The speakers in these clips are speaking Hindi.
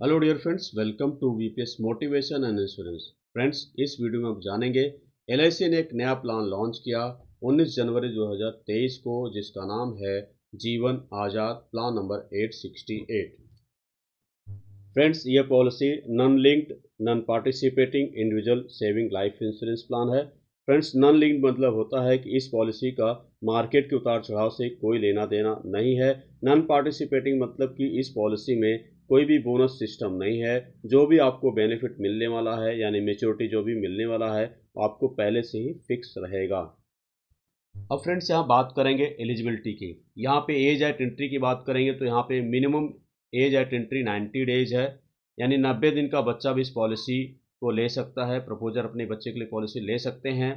Hello dear friends, welcome to VPS motivation and insurance. Friends, इस वीडियो में आप जानेंगे एलआईसी ने एक नया प्लान लॉन्च किया 19 जनवरी 2023 को, जिसका नाम है जीवन आज़ाद प्लान नंबर 868। फ्रेंड्स, ये policy non linked non participating individual saving life insurance plan है। फ्रेंड्स, नॉन लिंक्ड मतलब होता है कि इस पॉलिसी का मार्केट के उतार चढ़ाव से कोई लेना देना नहीं है। नॉन पार्टिसिपेटिंग मतलब कि इस पॉलिसी में कोई भी बोनस सिस्टम नहीं है। जो भी आपको बेनिफिट मिलने वाला है यानी मेच्योरिटी जो भी मिलने वाला है आपको पहले से ही फिक्स रहेगा। अब फ्रेंड्स, यहाँ बात करेंगे एलिजिबिलिटी की। यहाँ पे एज एट एंट्री की बात करेंगे तो यहाँ पे minimum age eight entry 90 days है, यानी 90 दिन का बच्चा भी इस पॉलिसी को ले सकता है। प्रपोजर अपने बच्चे के लिए पॉलिसी ले सकते हैं।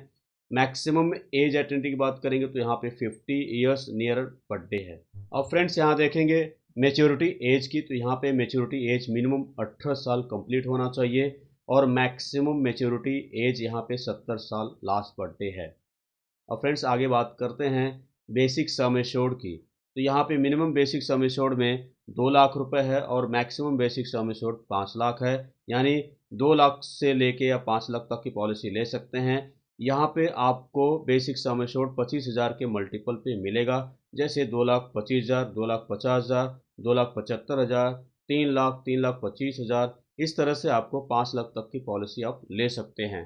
मैक्सिमम एज एट एंट्री की बात करेंगे तो यहाँ पे 50 ईयर्स नियर बर्थडे है। अब फ्रेंड्स, यहाँ देखेंगे मेच्योरिटी एज की, तो यहाँ पे मेच्योरिटी एज मिनिमम 18 साल कंप्लीट होना चाहिए और मैक्सिमम मेच्योरिटी एज यहाँ पे 70 साल लास्ट बर्थडे है। अब फ्रेंड्स, आगे बात करते हैं बेसिक सम एश्योर्ड की। तो यहाँ पे मिनिमम बेसिक सम एश्योर्ड में 2 लाख रुपए है और maximum basic sum assured 5 lakh है, यानी 2 लाख से लेके या 5 लाख तक की पॉलिसी ले सकते हैं। यहाँ पे आपको बेसिक सम एश्योर्ड 25,000 के मल्टीपल पे मिलेगा, जैसे 2,25,000, 2,50,000, 2,75,000, 3 लाख, 3,25,000। इस तरह से आपको 5 लाख तक की पॉलिसी आप ले सकते हैं।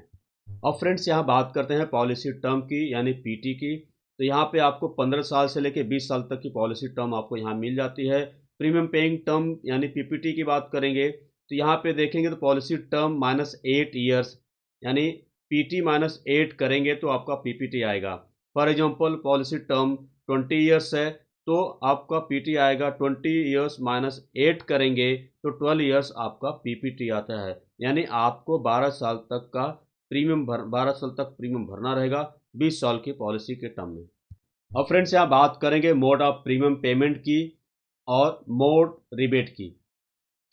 अब फ्रेंड्स, यहाँ बात करते हैं पॉलिसी टर्म की यानी पीटी की। तो यहाँ पे आपको 15 साल से लेके 20 साल तक की पॉलिसी टर्म आपको यहाँ मिल जाती है। प्रीमियम पेइंग टर्म यानी पीपीटी की बात करेंगे तो यहाँ पे देखेंगे तो पॉलिसी टर्म -8 ईयर्स, यानी पीटी -8 करेंगे तो आपका पीपीटी आएगा। For example, policy term 20 years है तो आपका पीटी आएगा 20 ईयर्स -8 करेंगे तो 12 ईयर्स आपका पीपीटी आता है, यानी आपको 12 साल तक का 12 साल तक प्रीमियम भरना रहेगा 20 साल की पॉलिसी के टर्म में। अब फ्रेंड्स, यहाँ बात करेंगे मोड ऑफ प्रीमियम पेमेंट की और मोड रिबेट की।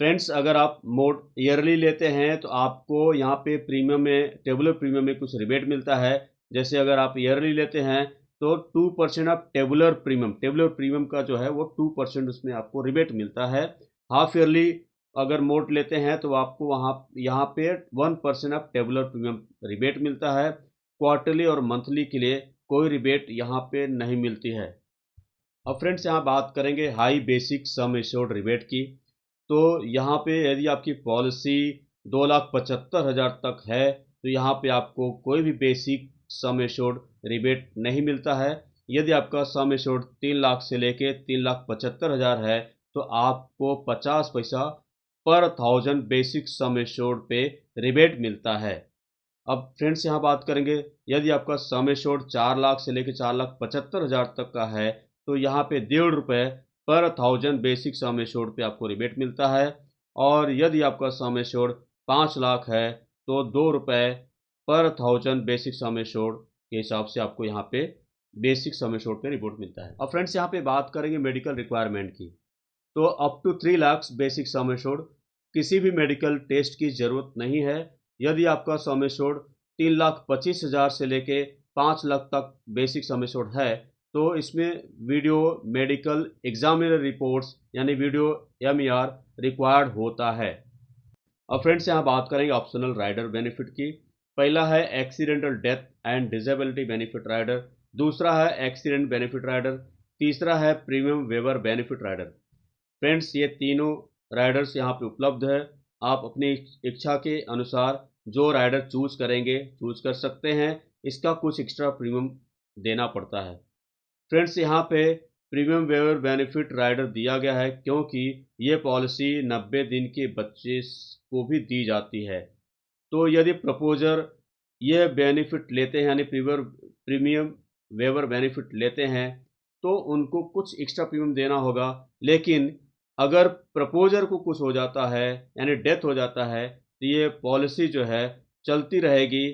फ्रेंड्स, अगर आप मोड ईयरली लेते हैं तो आपको यहाँ पे प्रीमियम में टेबुलर प्रीमियम में कुछ रिबेट मिलता है। जैसे अगर आप ईयरली लेते हैं तो 2% ऑफ टेबुलर प्रीमियम का जो है वो 2% उसमें आपको रिबेट मिलता है। हाफ ईयरली अगर मोड लेते हैं तो आपको यहाँ पे 1% ऑफ टेबुलर प्रीमियम रिबेट मिलता है। क्वार्टरली और मंथली के लिए कोई रिबेट यहाँ पे नहीं मिलती है। अब फ्रेंड्स, यहाँ बात करेंगे high basic sum assured rebate की। तो यहाँ पे यदि आपकी पॉलिसी 2,75,000 तक है तो यहाँ पे आपको कोई भी बेसिक सम एश्योर्ड रिबेट नहीं मिलता है। यदि आपका सम एश्योर्ड 3 लाख से लेके 3,75,000 है तो आपको 50 पैसा पर 1000 बेसिक सम एश्योर्ड पे रिबेट मिलता है। अब फ्रेंड्स, यहाँ बात करेंगे यदि आपका सम एश्योर्ड 4 लाख से लेकर 4,75,000 तक का है तो यहाँ पे 1.5 रुपये पर 1000 बेसिक सम एश्योर्ड पे आपको रिबेट मिलता है। और यदि आपका सम एश्योर्ड 5 लाख है तो 2 रुपये पर 1000 बेसिक सम एश्योर्ड के हिसाब से आपको यहाँ पे बेसिक सम एश्योर्ड पे रिबेट मिलता है। अब फ्रेंड्स, यहाँ पे बात करेंगे मेडिकल रिक्वायरमेंट की। तो up to 3 lakh basic sum assured, किसी भी मेडिकल टेस्ट की जरूरत नहीं है। यदि आपका सम एश्योर्ड 3,25,000 से लेके 5 लाख तक बेसिक सम एश्योर्ड है तो इसमें वीडियो मेडिकल एग्जामिनर रिपोर्ट्स यानी वीडियो MER रिक्वायर्ड होता है। अब फ्रेंड्स, यहाँ बात करेंगे ऑप्शनल राइडर बेनिफिट की। पहला है accidental death and disability benefit rider, दूसरा है एक्सीडेंट बेनिफिट राइडर, तीसरा है premium waiver benefit rider. Friends, ये तीनों राइडर्स यहाँ पे उपलब्ध है। आप अपनी इच्छा के अनुसार जो राइडर चूज कर सकते हैं। इसका कुछ एक्स्ट्रा प्रीमियम देना पड़ता है। फ्रेंड्स, यहाँ पे प्रीमियम वेवर बेनिफिट राइडर दिया गया है क्योंकि ये पॉलिसी 90 दिन के बच्चे को भी दी जाती है। तो यदि प्रपोजर ये बेनिफिट लेते हैं यानी प्रीमियम वेवर बेनिफिट लेते हैं तो उनको कुछ एक्स्ट्रा प्रीमियम देना होगा। लेकिन अगर प्रपोजर को कुछ हो जाता है यानी डेथ हो जाता है तो ये पॉलिसी जो है चलती रहेगी।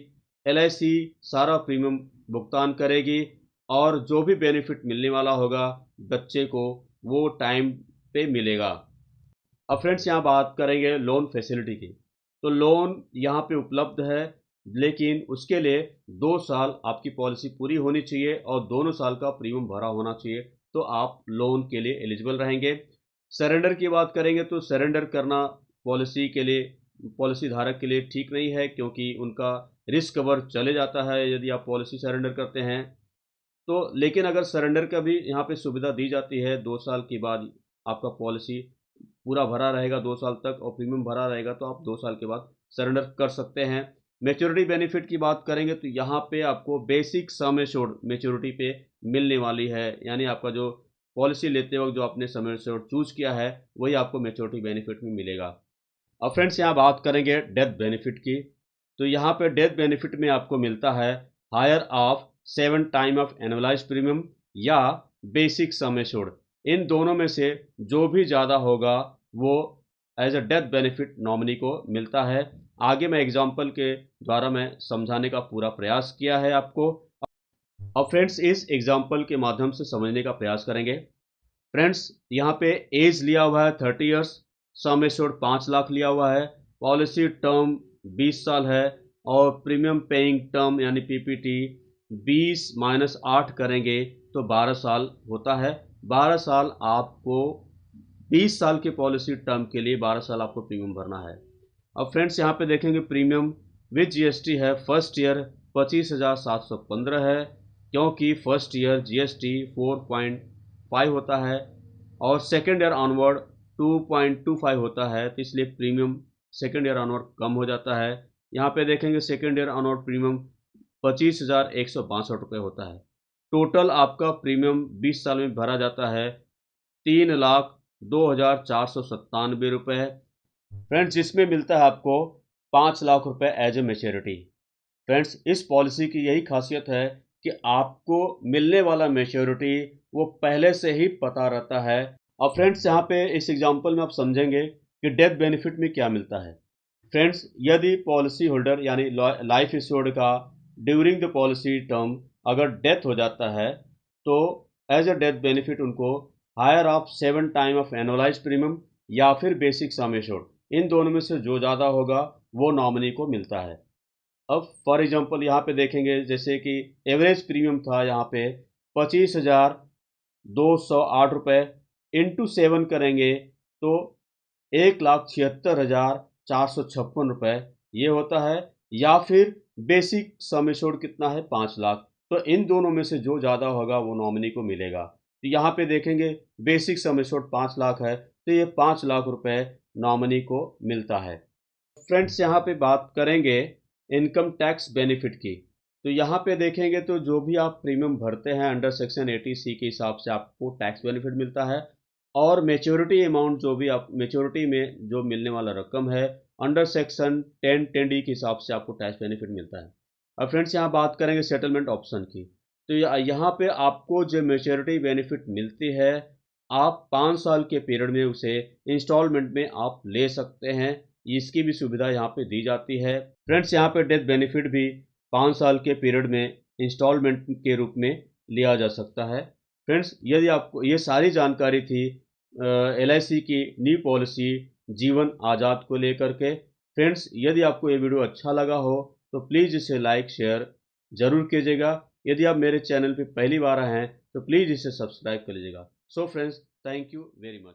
LIC सारा प्रीमियम भुगतान करेगी और जो भी बेनिफिट मिलने वाला होगा बच्चे को वो टाइम पे मिलेगा। अब फ्रेंड्स, यहाँ बात करेंगे लोन फैसिलिटी की। तो लोन यहाँ पे उपलब्ध है, लेकिन उसके लिए 2 साल आपकी पॉलिसी पूरी होनी चाहिए और दोनों साल का प्रीमियम भरा होना चाहिए तो आप लोन के लिए एलिजिबल रहेंगे। सरेंडर की बात करेंगे तो सरेंडर करना पॉलिसी के लिए, पॉलिसी धारक के लिए ठीक नहीं है, क्योंकि उनका रिस्क कवर चले जाता है यदि आप पॉलिसी सरेंडर करते हैं तो। लेकिन अगर सरेंडर का भी यहाँ पे सुविधा दी जाती है, 2 साल के बाद आपका पॉलिसी पूरा भरा रहेगा 2 साल तक और प्रीमियम भरा रहेगा, तो आप 2 साल के बाद सरेंडर कर सकते हैं। मैच्योरिटी बेनिफिट की बात करेंगे तो यहाँ पे आपको बेसिक सम एश्योर्ड मैच्योरिटी पे मिलने वाली है, यानी आपका जो पॉलिसी लेते वक्त जो आपने सम एश्योर्ड चूज किया है वही आपको मैच्योरिटी बेनिफिट में मिलेगा। अब फ्रेंड्स यहाँ बात करेंगे डेथ बेनिफिट की, तो यहाँ पे डेथ बेनिफिट में आपको मिलता है higher of 7 time of annualised premium या बेसिक सम एश्योर्ड। इन दोनों में से जो भी ज़्यादा होगा वो as a death benefit nominee को मिलता है। आगे मैं एग्जाम्पल के द्वारा मैं समझाने का पूरा प्रयास किया है आपको। अब फ्रेंड्स इस एग्जाम्पल के माध्यम से समझने का प्रयास करेंगे। फ्रेंड्स यहाँ पे एज लिया हुआ है 30 ईयर्स, सम एश्योर्ड 5 लाख लिया हुआ है, पॉलिसी टर्म 20 साल है और प्रीमियम पेइंग टर्म यानी पीपीटी 20 - 8 करेंगे तो 12 साल होता है। 12 साल आपको 20 साल के पॉलिसी टर्म के लिए 12 साल आपको प्रीमियम भरना है। अब फ्रेंड्स यहाँ पे देखेंगे प्रीमियम विद जीएसटी है, फर्स्ट ईयर 25,715 है, क्योंकि फर्स्ट ईयर जीएसटी 4.5 होता है और सेकेंड ईयर ऑनवर्ड 2.25 होता है, तो इसलिए प्रीमियम सेकेंड ईयर ऑनवर्ड कम हो जाता है। यहाँ पे देखेंगे सेकेंड ईयर ऑनवर्ड प्रीमियम 25,162 रुपये होता है। टोटल आपका प्रीमियम 20 साल में भरा जाता है 3,02,497 रुपये। फ्रेंड्स जिसमें मिलता है आपको 5 लाख रुपए एज ए मैच्योरिटी। फ्रेंड्स इस पॉलिसी की यही खासियत है कि आपको मिलने वाला मैच्योरिटी वो पहले से ही पता रहता है। अब फ्रेंड्स यहाँ पे इस एग्जांपल में आप समझेंगे कि डेथ बेनिफिट में क्या मिलता है। फ्रेंड्स यदि पॉलिसी होल्डर यानी लाइफ इंश्योर्ड का ड्यूरिंग द पॉलिसी टर्म अगर डेथ हो जाता है तो एज अ डेथ बेनिफिट उनको higher of 7 time of annualised premium या फिर बेसिक सम एश्योर्ड, इन दोनों में से जो ज़्यादा होगा वो नॉमिनी को मिलता है। अब फॉर एग्जांपल यहाँ पे देखेंगे जैसे कि एवरेज प्रीमियम था यहाँ पे 25,208 रुपये, इंटू 7 करेंगे तो 1,76,456 रुपये ये होता है, या फिर बेसिक सम एश्योर्ड कितना है 5 लाख। तो इन दोनों में से जो ज़्यादा होगा वो नॉमिनी को मिलेगा। तो यहाँ पे देखेंगे बेसिक सम एश्योर्ड 5 लाख है, तो ये 5 लाख रुपए नॉमिनी को मिलता है। फ्रेंड्स यहाँ पे बात करेंगे इनकम टैक्स बेनिफिट की, तो यहाँ पे देखेंगे तो जो भी आप प्रीमियम भरते हैं अंडर सेक्शन 80C के हिसाब से आपको टैक्स बेनिफिट मिलता है, और मेच्योरिटी अमाउंट जो भी आप मेच्योरिटी में जो मिलने वाला रकम है अंडर सेक्शन 10(10)D के हिसाब से आपको टैक्स बेनिफिट मिलता है। अब फ्रेंड्स यहाँ बात करेंगे सेटलमेंट ऑप्शन की, तो यहाँ पे आपको जो मेच्योरिटी बेनिफिट मिलती है आप 5 साल के पीरियड में उसे इंस्टॉलमेंट में आप ले सकते हैं, इसकी भी सुविधा यहाँ पे दी जाती है। फ्रेंड्स यहाँ पे डेथ बेनिफिट भी 5 साल के पीरियड में इंस्टॉलमेंट के रूप में लिया जा सकता है। फ्रेंड्स यदि आपको ये सारी जानकारी थी LIC की न्यू पॉलिसी जीवन आज़ाद को लेकर के। फ्रेंड्स यदि आपको ये वीडियो अच्छा लगा हो तो प्लीज़ इसे लाइक शेयर ज़रूर कीजिएगा। यदि आप मेरे चैनल पे पहली बार आए हैं तो प्लीज़ इसे सब्सक्राइब कर लीजिएगा। So friends thank you very much.